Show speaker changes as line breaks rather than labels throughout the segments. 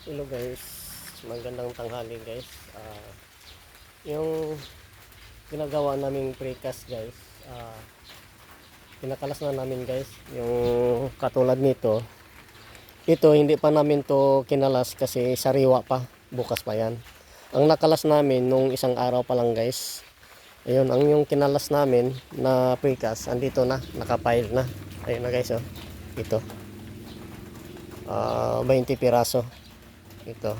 Hello guys, magandang tanghali guys. Yung ginagawa naming precast guys, pinakalas na namin guys. Yung katulad nito, ito hindi pa namin to kinalas kasi sariwa pa, bukas pa yan. Ang nakalas namin nung isang araw pa lang guys. Ayun, ang yung kinalas namin na precast, andito na, nakapile na. Ayun na guys, oh. Ito, 20 piraso. Ito.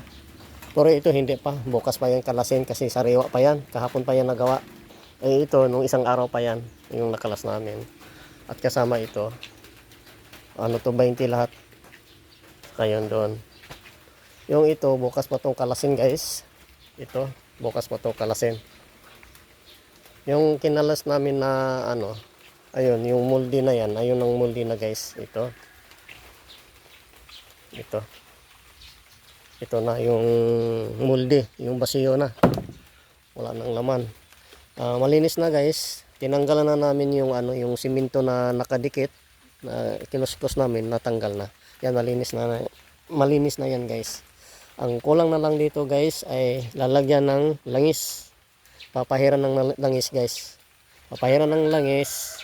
Pero ito hindi pa. Bukas pa yan kalasin kasi sariwa pa yan. Kahapon pa yan nagawa. Eh ito, nung isang araw pa yan. Yung nakalas namin. At kasama ito. Ano to, 20 lahat. Kayon doon. Yung ito, bukas pa tong kalasin guys. Ito, bukas pa tong kalasin. Yung kinalas namin na ano, ayun, yung moldy na yan. Ayun ang moldy na guys. Ito. Ito. Ito na yung molde, yung basiyo na. Wala nang laman. Malinis na guys. Tinanggalan na namin yung ano, yung simento na nakadikit na kinuskos namin, natanggal na. Yan, malinis na yan guys. Ang kulang na lang dito guys ay lalagyan ng langis. Papahiran ng langis guys. Papahiran ng langis.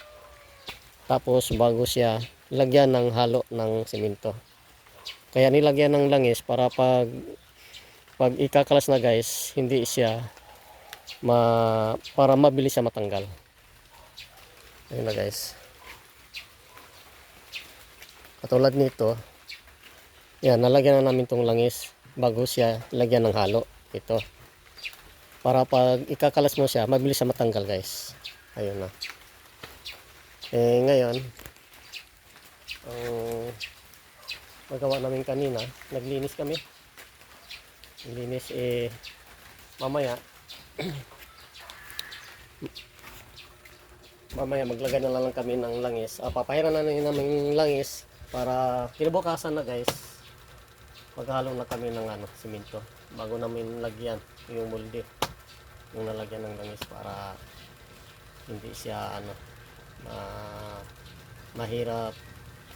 Tapos bago siya lagyan ng halo ng simento. Kaya nilagyan ng langis para pag ikakalas na guys, hindi siya para mabilis siya matanggal. Ayun na guys. Katulad nito, yan, nalagyan na namin tong langis bago siya lagyan ng halo. Ito. Para pag ikakalas mo siya, mabilis siya matanggal guys. Ayun na. Eh ngayon, ang magawa namin kanina, naglinis kami. Naglinis mamaya maglagay na lang kami ng langis. Papahiran na namin langis para kinabukasan na guys. Maghalo na kami ng ano, simento bago namin lagyan yung molde. Yung nalagyan ng langis para hindi siya ano mahirap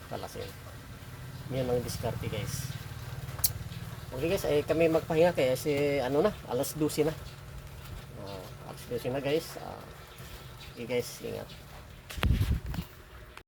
kalasin. Yan ang diskarte guys. Okay guys, ay kami magpahinga kasi ano na, alas 12 na. Alas 12 na guys. Okay guys, ingat.